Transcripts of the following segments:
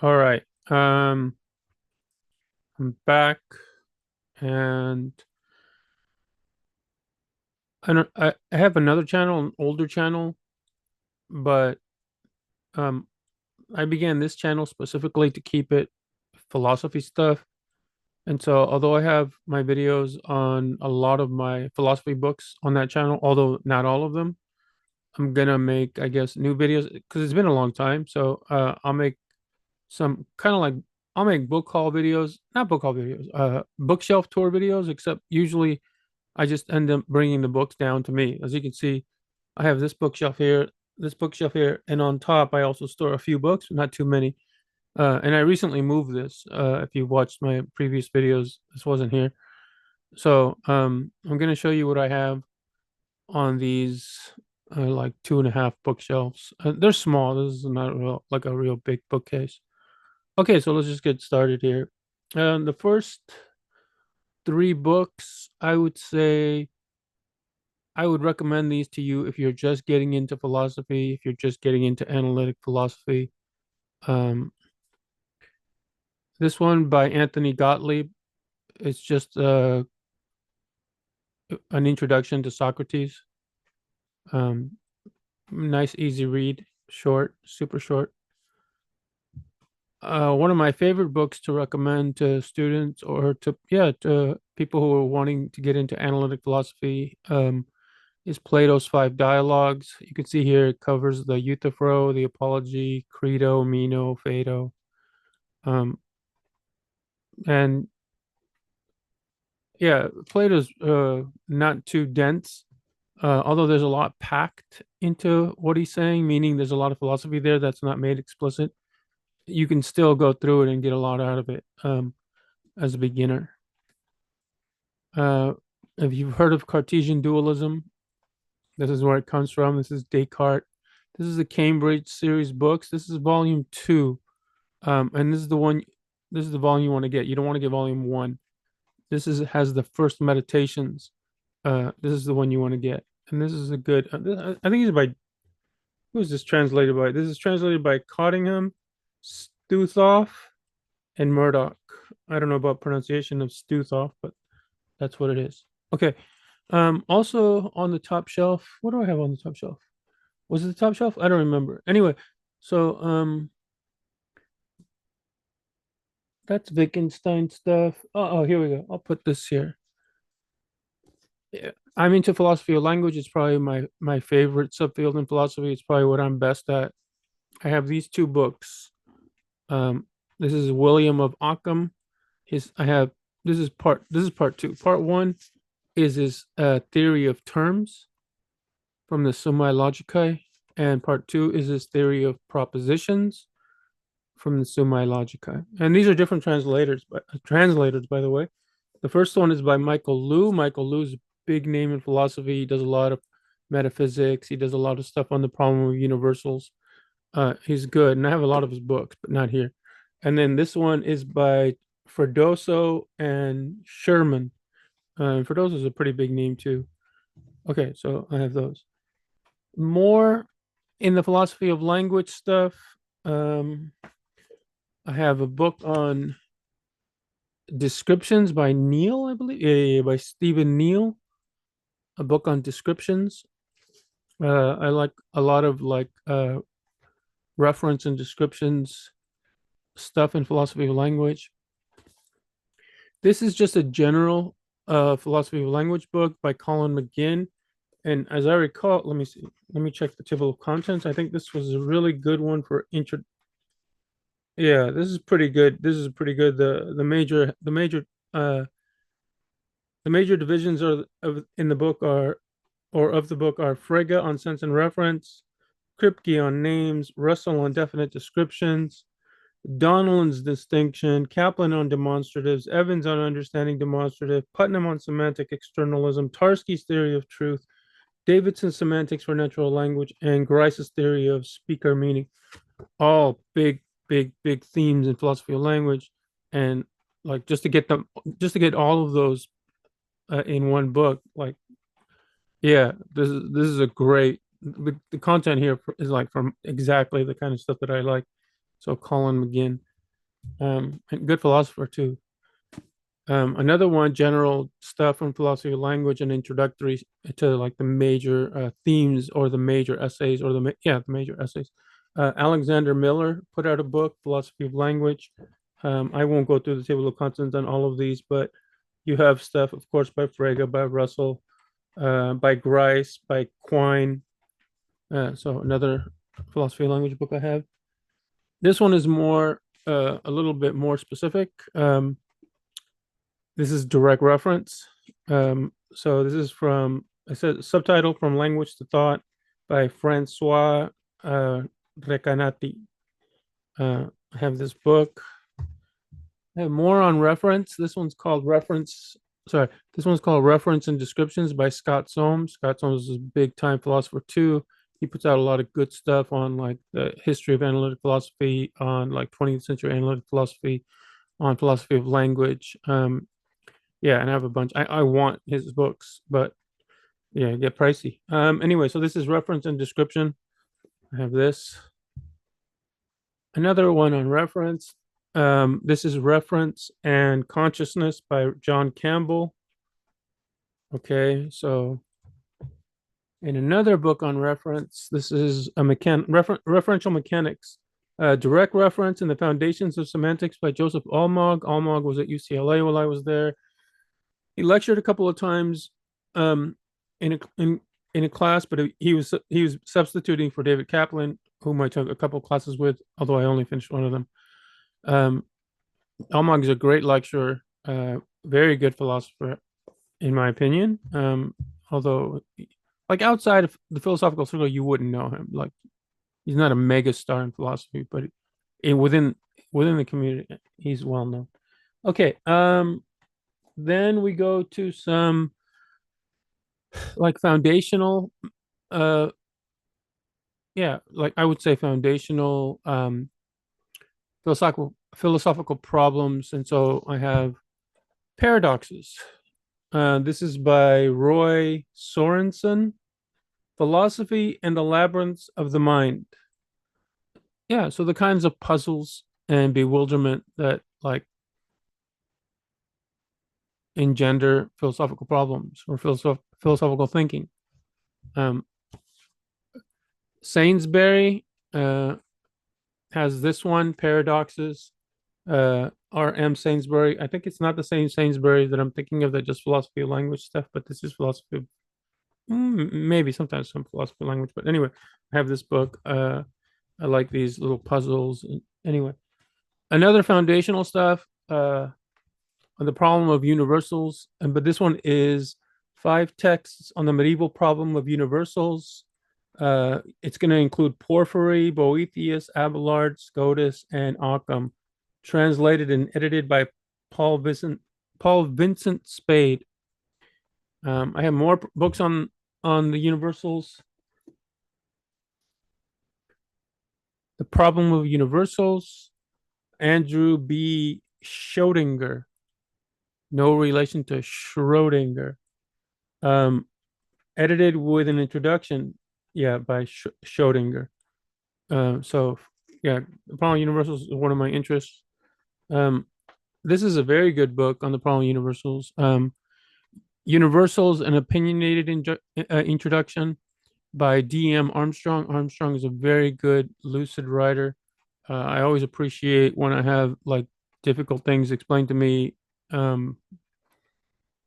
All right. I'm back and I have another channel, an older channel, but um I began this channel specifically to keep it philosophy stuff. And so although I have my videos on a lot of my philosophy books on that channel, although not all of them, I'm gonna make, I guess, new videos because it's been a long time. So I'll make some kind of like I'll make book haul videos, not book haul videos, bookshelf tour videos, except usually I just end up bringing the books down to me. As you can see, I have this bookshelf here, and on top I also store a few books, not too many. And I recently moved this. If you watched my previous videos, this wasn't here. So I'm gonna show you what I have on these like 2.5 bookshelves. They're small. This is not real, like a real big bookcase. Okay, so let's just get started here. The first three books, I would say I would recommend these to you if you're just getting into philosophy, if you're just getting into analytic philosophy. Um, this one by Anthony Gottlieb is just an introduction to Socrates. Um, nice, easy read, short, super short. One of my favorite books to recommend to students or to people who are wanting to get into analytic philosophy is Plato's Five Dialogues. You can see here it covers the Euthyphro, the Apology, Credo, Meno, Phaedo. Um, and yeah, Plato's not too dense, although there's a lot packed into what he's saying, meaning there's a lot of philosophy there that's not made explicit. You can still go through it and get a lot out of it as a beginner. Uh, if you've heard of Cartesian dualism, this is where it comes from. This is Descartes. This is the Cambridge series books. This is volume two. And this is the one, this is the volume you want to get. You don't want to get volume one. This is has the first meditations. This is the one you want to get. And this is a good, I think it's by, who is this translated by? This is translated by Cottingham, Stuthoff, and Murdoch. I don't know about pronunciation of Stuthoff, but that's what it is. Okay. Also on the top shelf, what do I have on the top shelf? Was it the top shelf? I don't remember. Anyway, so that's Wittgenstein stuff. Oh, here we go. I'll put this here. Yeah. I'm into philosophy of language. It's probably my favorite subfield in philosophy. It's probably what I'm best at. I have these two books. Um, this is William of Ockham. His I have this is part two. Part one is his theory of terms from the Summa Logicae, and part two is his theory of propositions from the Summa Logicae. And these are different translators, by the way. The first one is by Michael Liu. Michael Liu's a big name in philosophy. He does a lot of metaphysics. He does a lot of stuff on the problem of universals. He's good, and I have a lot of his books, but not here. And then this one is by Fredoso and Sherman. Fredoso is a pretty big name too. Okay, so I have those. More in the philosophy of language stuff. Um, I have a book on descriptions by Neil, I believe. Yeah, by Stephen Neal. A book on descriptions. I like a lot of reference and descriptions stuff in philosophy of language. This is just a general philosophy of language book by Colin McGinn. And as I recall, let me see. Let me check the table of contents. I think this was a really good one for intro. Yeah, this is pretty good. This is pretty good. Uh the major divisions are of in the book are or of the book are Frege on sense and reference, Kripke on names, Russell on definite descriptions, Donald's distinction, Kaplan on demonstratives, Evans on understanding demonstrative, Putnam on semantic externalism, Tarski's theory of truth, Davidson's semantics for natural language, and Grice's theory of speaker meaning. All big themes in philosophy of language. And like just to get all of those in one book, like, yeah, this is a great, the content here is like from exactly the kind of stuff that I like. So Colin McGinn. and good philosopher too. Another one, general stuff on philosophy of language and introductory to like the major themes or the major essays or the major essays. Alexander Miller put out a book, Philosophy of Language. I won't go through the table of contents on all of these, but you have stuff, of course, by Frege, by Russell, by Grice, by Quine. So another philosophy of language book I have. This one is more, a little bit more specific. This is direct reference. So this is from, I said, subtitle From Language to Thought by Francois Recanati. I have this book. I have more on reference. This one's called Reference. Sorry, this one's called Reference and Descriptions by Scott Soames. Scott Soames is a big time philosopher too. He puts out a lot of good stuff on like the history of analytic philosophy, on like 20th century analytic philosophy, on philosophy of language. Yeah, and I have a bunch. I want his books, but yeah, get pricey. Anyway, so this is reference and description. I have this. Another one on reference. This is Reference and Consciousness by John Campbell. Okay, so in another book on reference, this is a referential mechanics, direct reference and the foundations of semantics by Joseph Almog. Almog was at UCLA while I was there. He lectured a couple of times in a class, but he was substituting for David Kaplan, whom I took a couple of classes with, although I only finished one of them. Almog is a great lecturer, very good philosopher, in my opinion. Although, like outside of the philosophical circle, you wouldn't know him. Like he's not a mega star in philosophy, but within the community, he's well known. Okay. Then we go to some like foundational, like I would say foundational philosophical problems. And so I have paradoxes. This is by Roy Sorensen, Philosophy and the Labyrinths of the Mind. Yeah, so the kinds of puzzles and bewilderment that like engender philosophical problems or philosophical thinking. Sainsbury has this one, Paradoxes. R.M. Sainsbury. I think it's not the same Sainsbury that I'm thinking of, that just philosophy of language stuff, but this is philosophy of, maybe sometimes some philosophy of language. But anyway, I have this book. I like these little puzzles. Anyway, another foundational stuff, on the problem of universals, but this one is 5 texts on the medieval problem of universals. It's going to include Porphyry, Boethius, Abelard, Scotus, and Occam, translated and edited by Paul Vincent Spade. I have more books on the universals. The Problem of Universals, Andrew B. Schrodinger, no relation to Schrodinger. Edited with an introduction, by Schrodinger. So yeah, The Problem of Universals is one of my interests. This is a very good book on the problem of universals. Universals, an opinionated introduction by D.M. Armstrong. Armstrong is a very good, lucid writer. I always appreciate when I have like difficult things explained to me in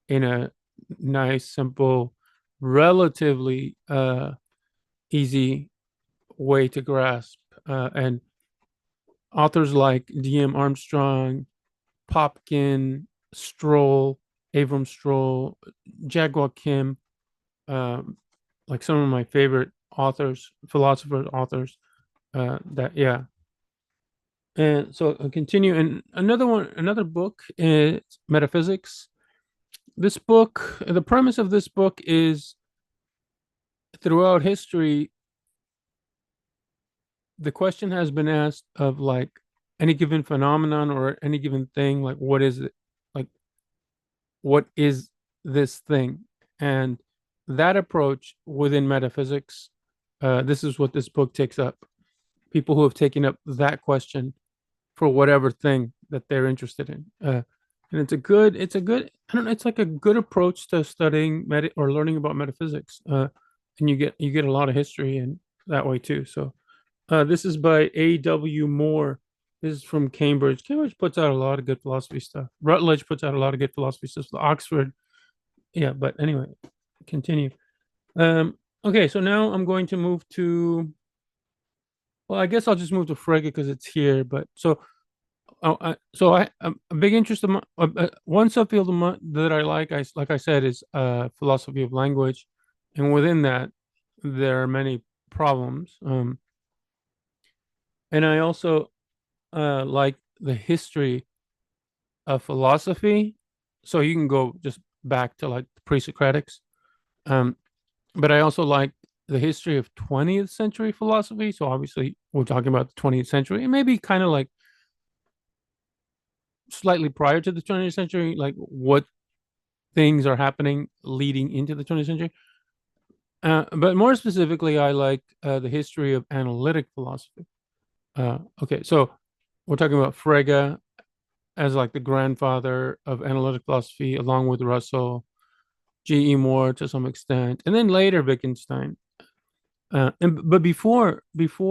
a nice, simple, relatively easy way to grasp. And authors like D.M. Armstrong, Popkin, Stroll, Avram Stroll, Jaguar Kim, like some of my favorite authors, philosophers, authors. And so I'll continue. And another book is Metaphysics. This book, the premise of this book is throughout history, the question has been asked of like any given phenomenon or any given thing, like what is it? Like, what is this thing? And that approach within metaphysics, this is what this book takes up. People who have taken up that question for whatever thing that they're interested in. And it's a good, I don't know, it's like a good approach to studying or learning about metaphysics. And you get a lot of history in that way too. So this is by A.W. Moore. This is from Cambridge. Cambridge puts out a lot of good philosophy stuff. Rutledge puts out a lot of good philosophy stuff. Oxford, yeah. But anyway, continue. Okay, so now I'm going to move to. Well, I guess I'll just move to Frege because it's here. But so, a big interest of one subfield of that I like I said, is philosophy of language, and within that, there are many problems. And I also like the history of philosophy. So you can go just back to like the pre-Socratics. Um, but I also like the history of 20th century philosophy. So obviously we're talking about the 20th century and maybe kind of like slightly prior to the 20th century, like what things are happening leading into the 20th century. But more specifically, I like the history of analytic philosophy. Okay, so we're talking about Frege as like the grandfather of analytic philosophy, along with Russell, G.E. Moore to some extent, and then later Wittgenstein. But before Russell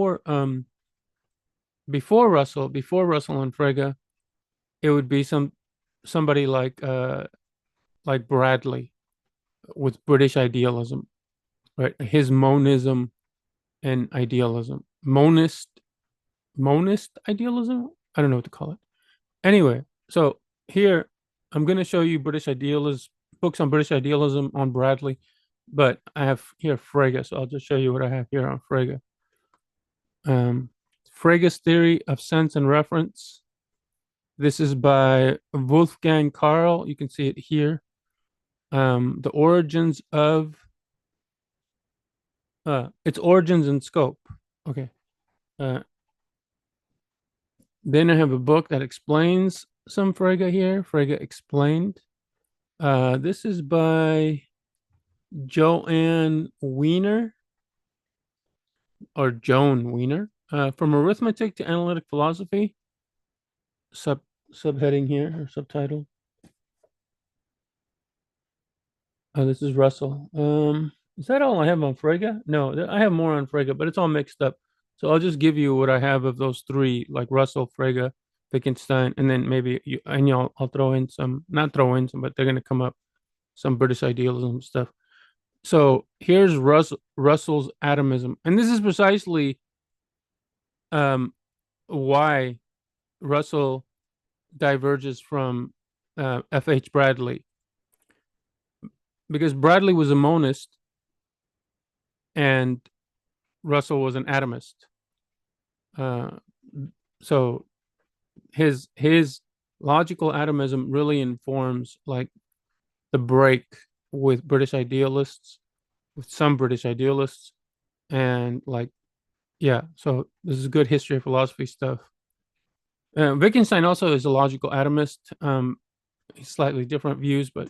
and Frege, it would be somebody like Bradley with British idealism, right? His monism and idealism, monist idealism. I don't know what to call it. Anyway, so here I'm going to show you British idealism books on British idealism on Bradley, but I have here Frege, so I'll just show you what I have here on Frege. Frege's theory of sense and reference. This is by Wolfgang Karl. You can see it here. The origins of its origins and scope. Okay. Then I have a book that explains some Frege here. Frege explained. This is by Joanne Weiner or Joan Weiner. From Arithmetic to Analytic Philosophy. Subheading here or subtitle. This is Russell. Is that all I have on Frege? No, I have more on Frege, but it's all mixed up. So I'll just give you what I have of those three, like Russell, Frege, Wittgenstein, and then maybe I'll throw in some, not throw in some, but they're gonna come up some British idealism stuff. So here's Russell's atomism, and this is precisely why Russell diverges from F.H. Bradley, because Bradley was a monist and Russell was an atomist. So his logical atomism really informs like the break with British idealists, with some British idealists, and like yeah. So this is good history of philosophy stuff. Wittgenstein also is a logical atomist. Slightly different views, but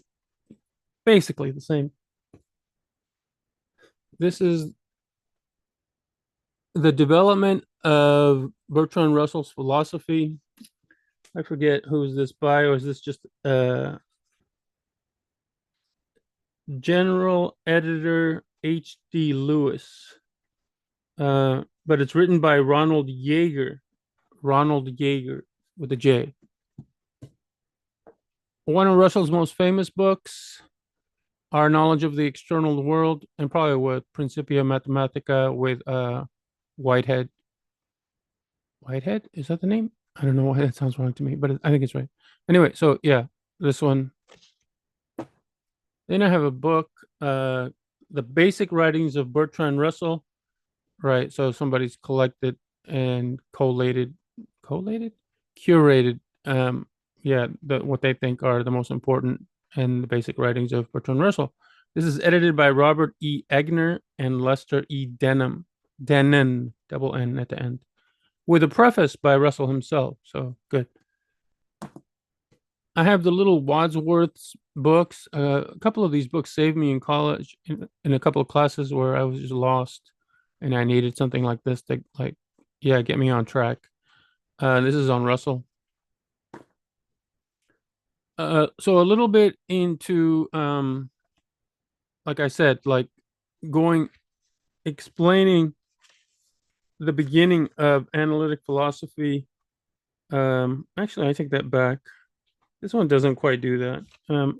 basically the same. This is the development of Bertrand Russell's philosophy. I forget who is this by, or is this just general editor H.D. Lewis? But it's written by Ronald Yeager with a J. One of Russell's most famous books, Our Knowledge of the External World, and probably with Principia Mathematica with Whitehead. Whitehead? Is that the name? I don't know why that sounds wrong to me, but I think it's right. Anyway, so yeah, this one. Then I have a book, The Basic Writings of Bertrand Russell. Right, so somebody's collected and curated, what they think are the most important and the basic writings of Bertrand Russell. This is edited by Robert E. Egner and Lester E. Denon, double N at the end, with a preface by Russell himself. So good. I have the little Wadsworth's books. A couple of these books saved me in college in a couple of classes where I was just lost and I needed something like this to get me on track. This is on Russell. So a little bit into like I said, like going explaining the beginning of analytic philosophy. Actually, I take that back. This one doesn't quite do that.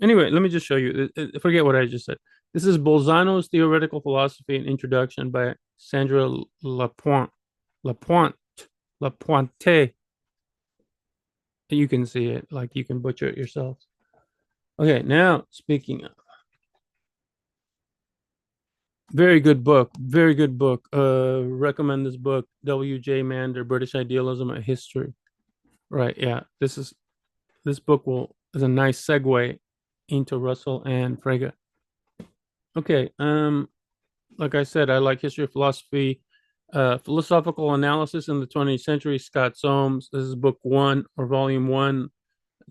Anyway, let me just show you. Forget what I just said. This is Bolzano's Theoretical Philosophy and Introduction by Sandra Lapointe. Lapointe. Lapointe. You can see it, like you can butcher it yourself. Okay, now speaking of very good book, very good book. Recommend this book, W.J. Mander, British Idealism, a History. Right, yeah. This book will is a nice segue into Russell and Frege. Okay, like I said, I like history of philosophy, philosophical analysis in the 20th century. Scott Soames. This is book one or volume one,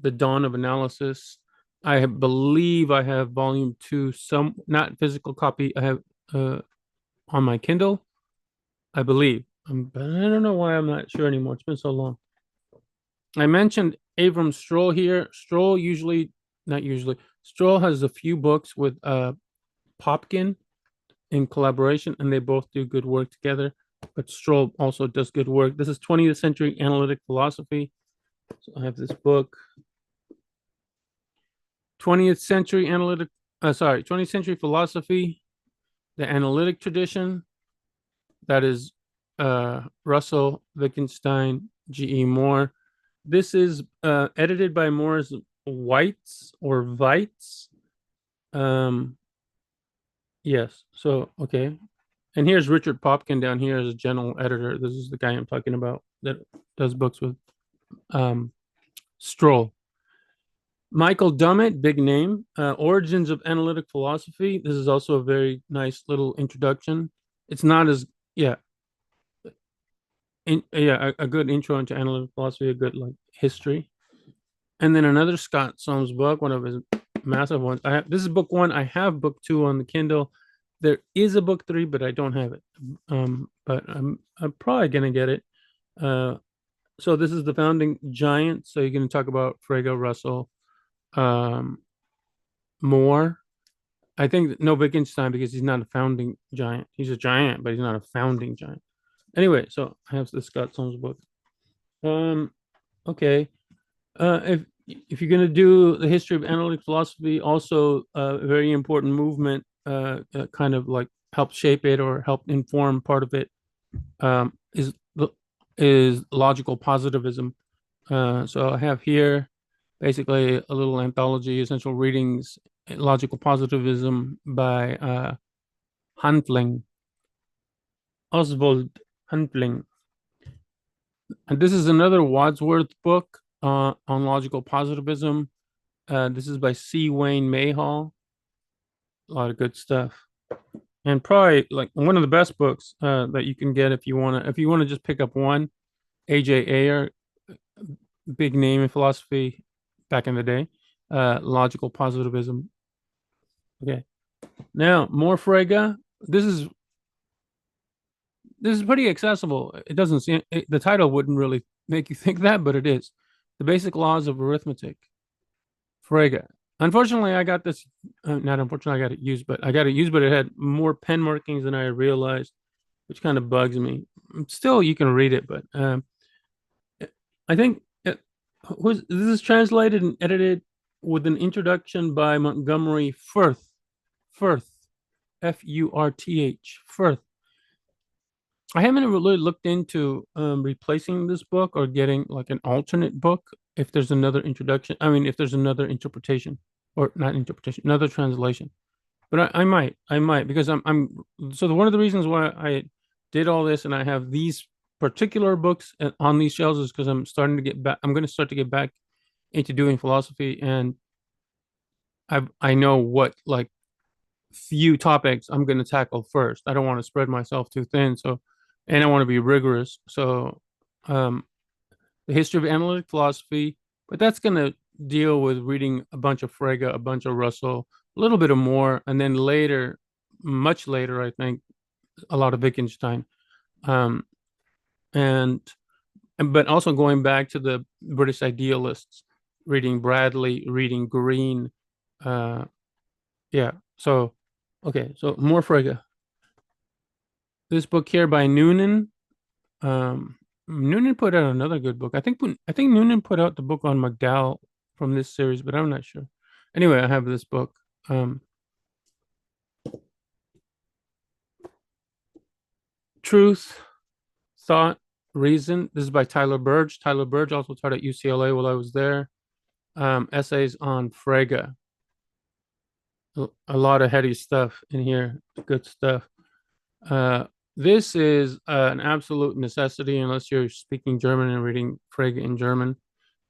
The Dawn of Analysis. I believe I have volume two, some not physical copy. I have on my Kindle, I believe. But I don't know why I'm not sure anymore. It's been so long. I mentioned Avram Stroll here. Stroll usually, not usually, Stroll has a few books with Popkin in collaboration, and they both do good work together. But Stroll also does good work. This is 20th century analytic philosophy. So I have this book, 20th century analytic, 20th century philosophy, the analytic tradition. That is Russell, Wittgenstein, G.E. Moore. This is edited by Morris Weitz or Weitz. Yes. So, okay. And here's Richard Popkin down here as a general editor. This is the guy I'm talking about that does books with Stroll. Michael Dummett, big name. Origins of Analytic Philosophy. This is also a very nice little introduction. It's not as, yeah, a good intro into analytic philosophy, a good like history. And then another Scott Soames book, one of his massive ones. This is book one. I have book two on the Kindle. There is a book three, but I don't have it. But I'm probably gonna get it. So this is the founding giant. So you're gonna talk about Frege, Russell, um, Moore. I think no Wittgenstein because he's not a founding giant. He's a giant, but he's not a founding giant. Anyway, so I have the Scott Soames book. Okay. If you're going to do the history of analytic philosophy, also a very important movement, kind of like helped shape it or helped inform part of it, um, is is logical positivism. So I have here basically a little anthology, essential readings, logical positivism by Huntling, Oswald Huntling. And this is another Wadsworth book on logical positivism. This is by C. Wayne Mayhall. A lot of good stuff. And probably like one of the best books that you can get if you want to just pick up one. A.J. Ayer, big name in philosophy back in the day. Logical positivism. Okay. Now more Frege. This is pretty accessible. It doesn't seem the title wouldn't really make you think that, but it is. The Basic Laws of Arithmetic. Frege. Unfortunately, I got this. Not unfortunately, I got it used, but it had more pen markings than I realized, which kind of bugs me. Still, you can read it, but I think this is translated and edited with an introduction by Montgomery Furth. Furth, Furth, Furth. I haven't really looked into replacing this book or getting like an alternate book if there's another introduction. I mean, if there's another interpretation or not interpretation, another translation. But I might because so one of the reasons why I did all this and I have these particular books on these shelves is because I'm starting to get back. I'm going to start to get back into doing philosophy, and I know what like few topics I'm going to tackle first. I don't want to spread myself too thin, so and I want to be rigorous. So, um, the history of analytic philosophy, but that's going to deal with reading a bunch of Frege, a bunch of Russell, a little bit of more, and then later, much later, I think, a lot of Wittgenstein. Um, and but also going back to the British idealists, reading Bradley, reading Green. Uh, yeah. So, okay. So more Frege. This book here by Noonan. Noonan put out another good book. I think Noonan put out the book on McDowell from this series, but I'm not sure. Anyway, I have this book. Truth, Thought, Reason. This is by Tyler Burge. Tyler Burge also taught at UCLA while I was there. Essays on Frege. A lot of heady stuff in here. Good stuff. Uh, this is an absolute necessity unless you're speaking German and reading Frege in German.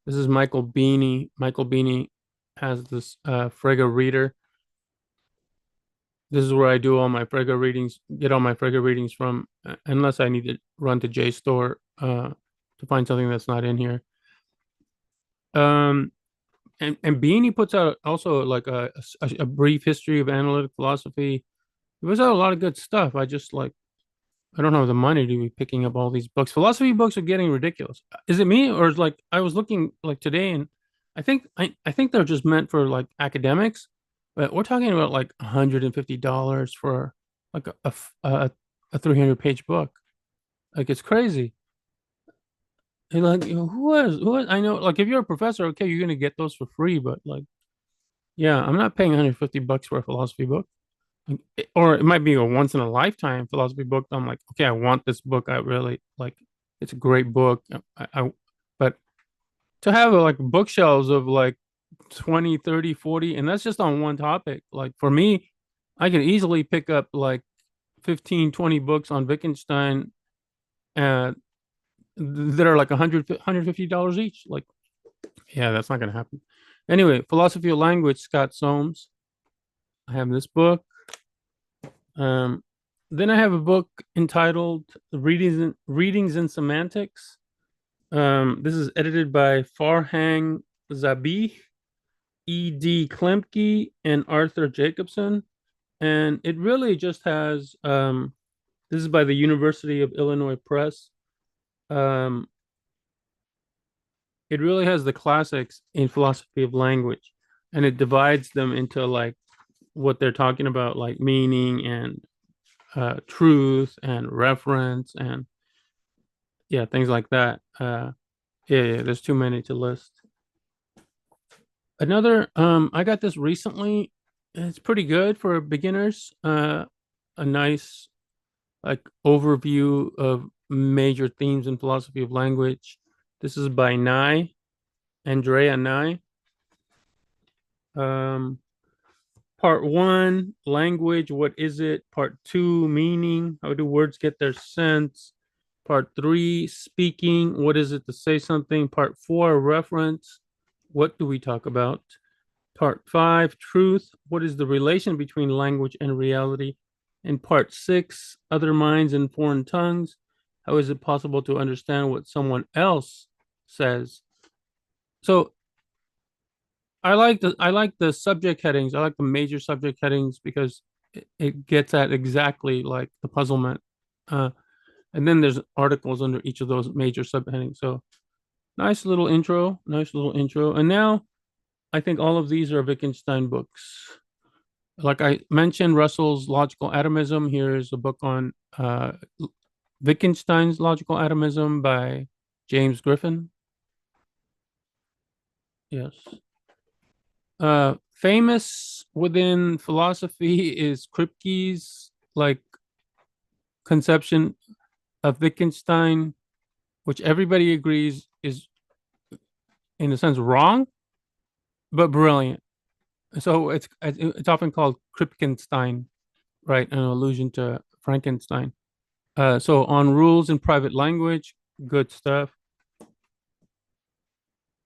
This is Michael Beanie. Michael Beanie has this Frege reader. This is where I do all my Frege readings, get all my Frege readings from, unless I need to run to JSTOR to find something that's not in here. And Beanie puts out also like a brief history of analytic philosophy. He puts out a lot of good stuff. I don't have the money to be picking up all these books. Philosophy books are getting ridiculous. Is it me, or is like I was looking like today, and I think they're just meant for like academics, but we're talking about like $150 for like a 300-page book. Like it's crazy. And like who is I know like if you're a professor, okay, you're gonna get those for free, but like yeah, I'm not paying $150 for a philosophy book. Or it might be a once in a lifetime philosophy book. I'm like, okay, I want this book. I really like it's a great book. But to have like bookshelves of like 20, 30, 40, and that's just on one topic. Like for me, I could easily pick up like 15, 20 books on Wittgenstein uh, that are like $150 each. Like, yeah, that's not going to happen. Anyway, Philosophy of Language, Scott Soames. I have this book. Um, then I have a book entitled Readings in Semantics. This is edited by Farhang Zabih, E.D. Klemke, and Arthur Jacobson. And it really just has, this is by the University of Illinois Press. Um, it really has the classics in philosophy of language, and it divides them into like what they're talking about, like meaning and truth and reference and yeah, things like that. Yeah, there's too many to list. Another, I got this recently. It's pretty good for beginners. A nice like overview of major themes in philosophy of language. This is by Nye, Andrea Nye. Um, Part one, language, what is it? Part two, meaning, how do words get their sense? Part three, speaking, what is it to say something? Part four, reference, what do we talk about? Part five, truth, what is the relation between language and reality? And part six, other minds and foreign tongues, how is it possible to understand what someone else says? So I like the subject headings. I like the major subject headings because it gets at exactly like the puzzlement. Uh, and then there's articles under each of those major subheadings. So nice little intro, nice little intro. And now I think all of these are Wittgenstein books. Like I mentioned, Russell's Logical Atomism. Here's a book on Wittgenstein's Logical Atomism by James Griffin. Yes. Famous within philosophy is Kripke's like conception of Wittgenstein, which everybody agrees is in a sense wrong, but brilliant. So it's often called Kripkenstein, right? An allusion to Frankenstein. So on rules in private language, good stuff.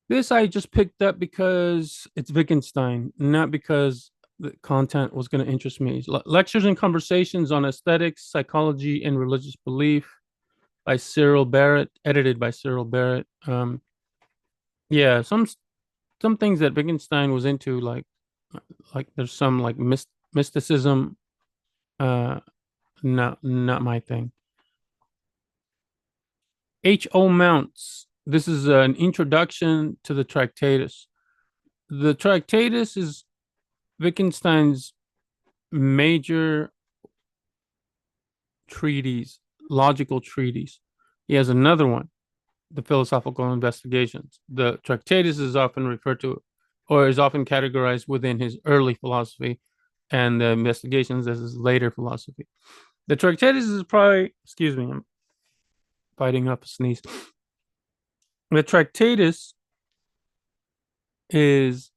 This I just picked up because it's Wittgenstein, not because the content was going to interest me. Lectures and Conversations on Aesthetics, Psychology, and Religious Belief by Cyril Barrett, edited by Cyril Barrett. Yeah, some things that Wittgenstein was into, like there's some like mysticism, not my thing. H.O. Mounts. This is an introduction to the Tractatus. The Tractatus is Wittgenstein's major treatise, logical treatise. He has another one, the Philosophical Investigations. The Tractatus is often referred to, or is often categorized within his early philosophy, and the Investigations as his later philosophy. The Tractatus is probably, excuse me, I'm fighting up a sneeze. The Tractatus is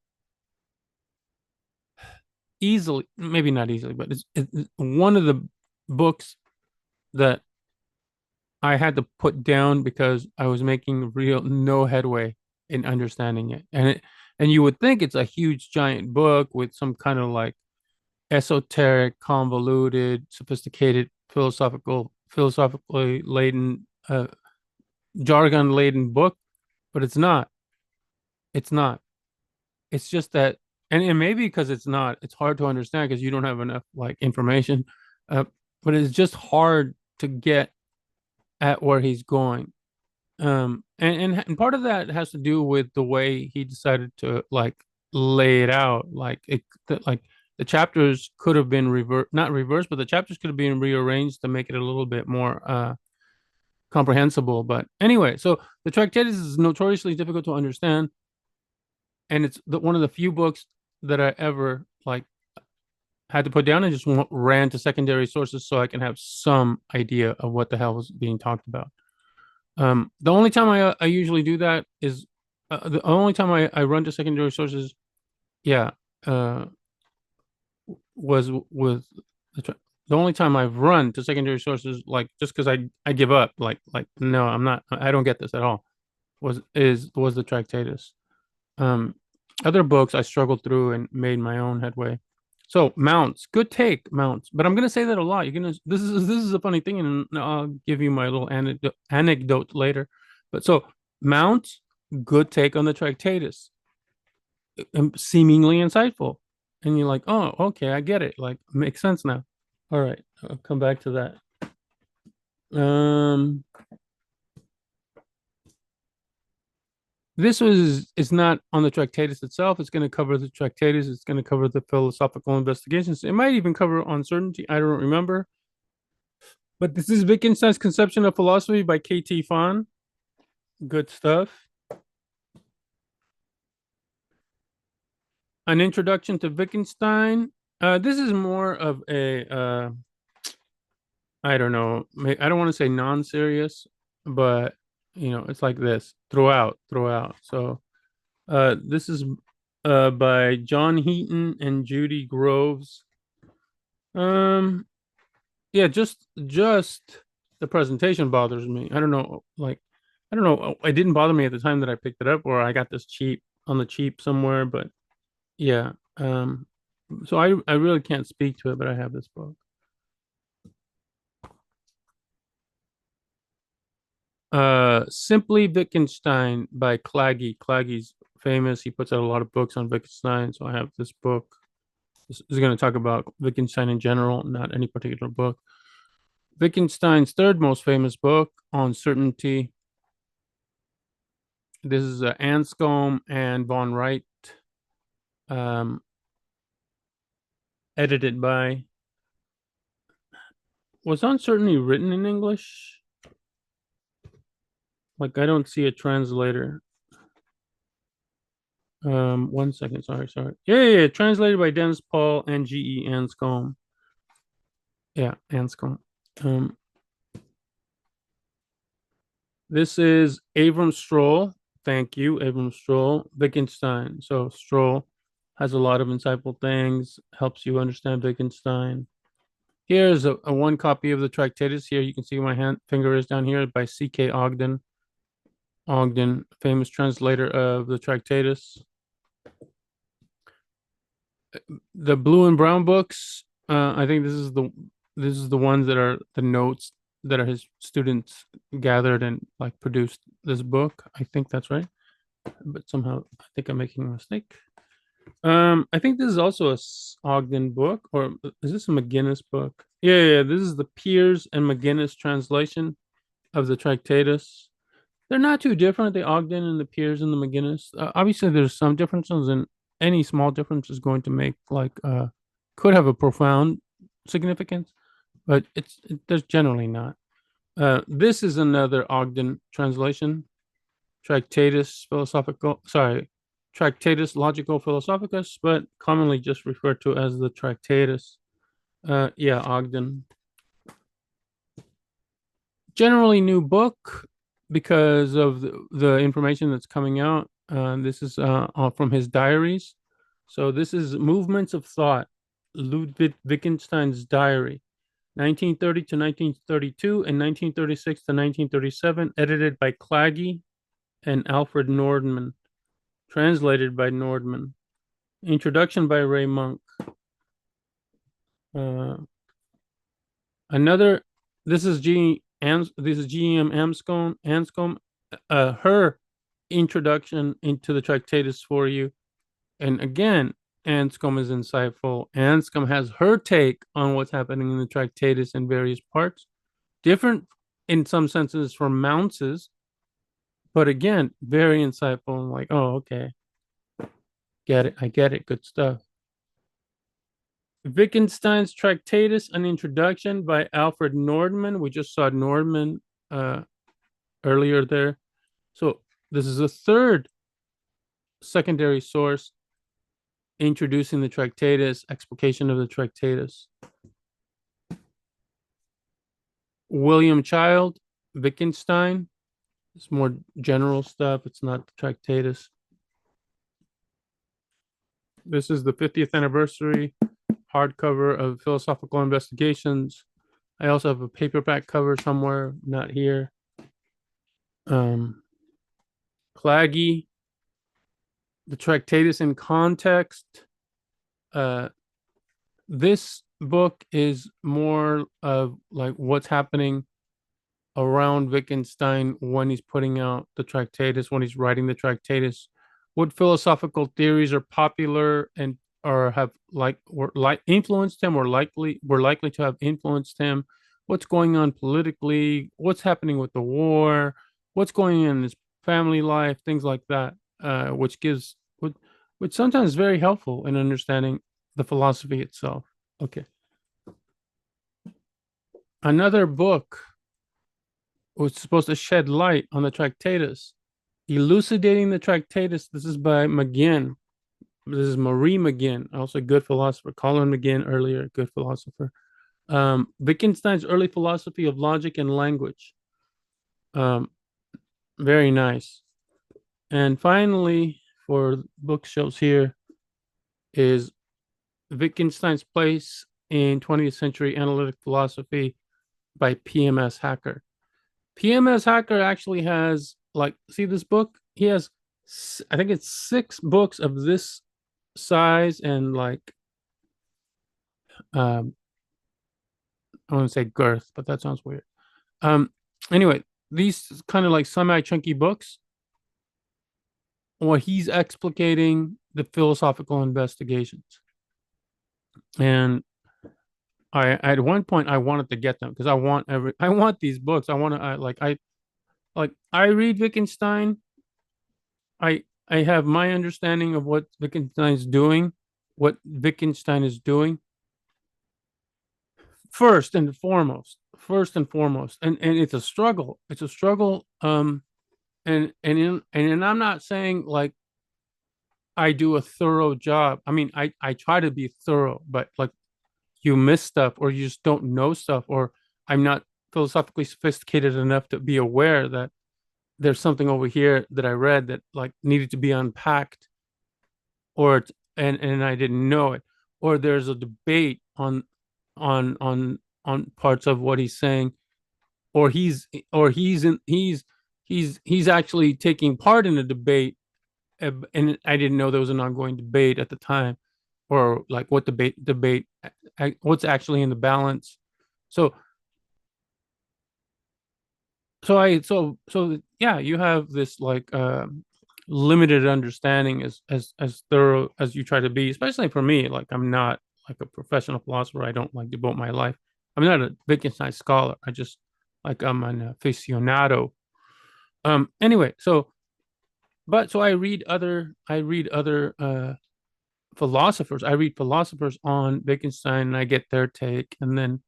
easily, maybe not easily, but it's one of the books that I had to put down because I was making real no headway in understanding it. And you would think it's a huge giant book with some kind of like esoteric, convoluted, sophisticated, philosophically laden, jargon laden book, but it's not. It's not. It's just that, and maybe because it's not, it's hard to understand because you don't have enough like information. Uh, but it's just hard to get at where he's going. And part of that has to do with the way he decided to like lay it out. Like the chapters could have been not reversed, but the chapters could have been rearranged to make it a little bit more comprehensible. But anyway, so the Tractatus is notoriously difficult to understand, and it's one of the few books that I ever like had to put down and just ran to secondary sources so I can have some idea of what the hell was being talked about. The only time I usually do that is the only time I run to secondary sources, yeah, uh, was with the only time I've run to secondary sources, like just because I give up, like no, I'm not, I don't get this at all. Was the Tractatus. Um, Other books I struggled through and made my own headway. So Mounts, good take, Mounts. But I'm gonna say that a lot. You're gonna this is a funny thing, and I'll give you my little anecdote later. But so Mounts, good take on the Tractatus, seemingly insightful, and you're like, oh, okay, I get it. Like, makes sense now. All right, I'll come back to that. Um, This was is not on the Tractatus itself. It's going to cover the Tractatus. It's going to cover the philosophical investigations. It might even cover uncertainty. I don't remember. But this is Wittgenstein's Conception of Philosophy by K.T. Fahn. Good stuff. An introduction to Wittgenstein. This is more of a, I don't know. I don't want to say non-serious, but it's like this throughout. So this is by John Heaton and Judy Groves. Yeah, just the presentation bothers me. I don't know, like I don't know. It didn't bother me at the time that I picked it up, or I got this cheap on the cheap somewhere. But yeah, so I really can't speak to it, but I have this book. Simply Wittgenstein by Claggy. Claggy's famous. He puts out a lot of books on Wittgenstein, so I have this book. This is going to talk about Wittgenstein in general, not any particular book. Wittgenstein's third most famous book, On Certainty. This is Anscombe and Von Wright, um, edited by. Was Uncertainty written in English? Like, I don't see a translator. 1 second. Sorry. Yeah. Translated by Dennis Paul and G.E. Anscombe. Yeah, Anscombe. This is Avram Stroll. Thank you, Avram Stroll. Wittgenstein. So Stroll has a lot of insightful things, helps you understand Wittgenstein. Here's a one copy of the Tractatus. Here you can see my finger is down here by C.K. Ogden. Ogden, famous translator of the Tractatus. The blue and brown books. I think this is the ones that are the notes that are his students gathered and like produced this book. I think that's right, but somehow I think I'm making a mistake. I think this is also a Ogden book, or is this a McGinnis book? Yeah. This is the Piers and McGinnis translation of the Tractatus. They're not too different. The Ogden and the Piers and the McGinnis. Obviously, there's some differences, and any small difference is going to make could have a profound significance, but there's generally not. This is another Ogden translation, Tractatus Philosophical. Sorry, Tractatus Logico Philosophicus, but commonly just referred to as the Tractatus. Yeah, Ogden. Generally new book because of the information that's coming out. This is from his diaries. So this is Movements of Thought, Ludwig Wittgenstein's diary, 1930 to 1932 and 1936 to 1937, edited by Claggy and Alfred Nordman, translated by Nordman. Introduction by Ray Monk. Uh, Another, this is this is GM Anscombe. Her introduction into the Tractatus for you. And again, Anscombe is insightful. Anscombe has her take on what's happening in the Tractatus in various parts, different in some senses from Mounce's, but again, very insightful. I'm like, oh, okay, get it. I get it. Good stuff. Wittgenstein's Tractatus, an introduction by Alfred Nordman. We just saw Nordman uh, earlier there. So this is a third secondary source introducing the Tractatus, explication of the Tractatus. William Child, Wittgenstein. It's more general stuff. It's not the Tractatus. This is the 50th anniversary hardcover of Philosophical Investigations. I also have a paperback cover somewhere, not here. Claggy, the Tractatus in Context. This book is more of like what's happening around Wittgenstein when he's putting out the Tractatus, when he's writing the Tractatus, what philosophical theories are popular and or have influenced him or were likely to have influenced him, what's going on politically, what's happening with the war, what's going on in his family life, things like that, which sometimes is very helpful in understanding the philosophy itself. Okay. Another book was supposed to shed light on the Tractatus, Elucidating the Tractatus. This is by McGinn. This is Marie McGinn, also a good philosopher. Colin McGinn earlier, a good philosopher. Wittgenstein's Early Philosophy of Logic and Language. Very nice. And finally, for bookshelves here, is Wittgenstein's Place in 20th Century Analytic Philosophy by PMS Hacker. PMS Hacker actually has, like, see this book? He has, I think it's 6 books of this size and like, I want to say girth, but that sounds weird. Anyway, these kind of like semi-chunky books where he's explicating the philosophical investigations. And I at one point I wanted to get them because I want these books. I want to I read Wittgenstein. I have my understanding of what Wittgenstein's doing, what Wittgenstein is doing. First and foremost, and it's a struggle. It's a struggle. And I'm not saying like I do a thorough job. I mean, I try to be thorough, but like you miss stuff or you just don't know stuff, or I'm not philosophically sophisticated enough to be aware that there's something over here that I read that like needed to be unpacked, or and I didn't know it, or there's a debate on parts of what he's saying, or he's actually taking part in a debate, and I didn't know there was an ongoing debate at the time, or like what debate what's actually in the balance. So yeah, you have this like limited understanding as thorough as you try to be, especially for me. Like I'm not like a professional philosopher. I don't like devote my life. I'm not a Wittgenstein scholar. I just like I'm an aficionado. Anyway, so I read other philosophers. I read philosophers on Wittgenstein and I get their take. And then,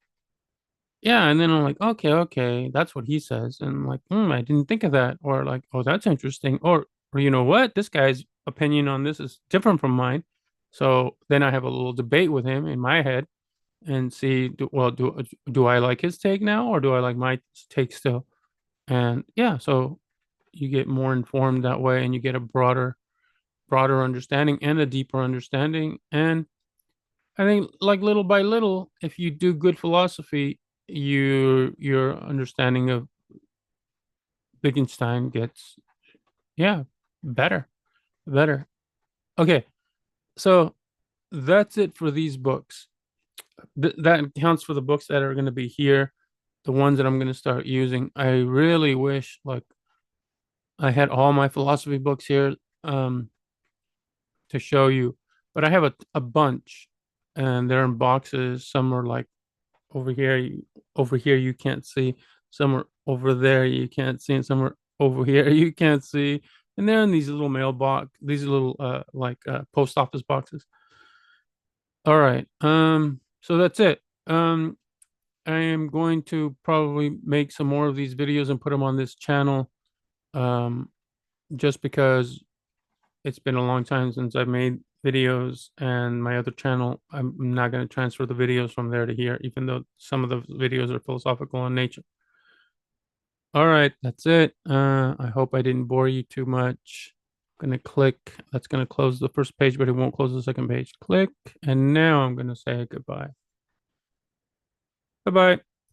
yeah, and then I'm like, okay, that's what he says. And I'm like, I didn't think of that. Or like, oh, that's interesting. Or you know what? This guy's opinion on this is different from mine. So then I have a little debate with him in my head and see, do I like his take now or do I like my take still? And yeah, so you get more informed that way and you get a broader understanding and a deeper understanding. And I think like little by little, if you do good philosophy, your understanding of Wittgenstein gets, yeah, better, better. Okay, so that's it for these books. That counts for the books that are going to be here, the ones that I'm going to start using. I really wish like I had all my philosophy books here to show you, but I have a bunch, and they're in boxes. Some are like over here, over here you can't see. Some are over there you can't see, and some are over here you can't see. And they're in these little mailbox, these little post office boxes. All right. So that's it. I am going to probably make some more of these videos and put them on this channel. Um, just because it's been a long time since I've made videos, and my other channel, I'm not going to transfer the videos from there to here, even though some of the videos are philosophical in nature. All right, that's it. I hope I didn't bore you too much. Gonna click. That's gonna close the first page, but it won't close the second page. Click, and now I'm gonna say goodbye. Bye bye.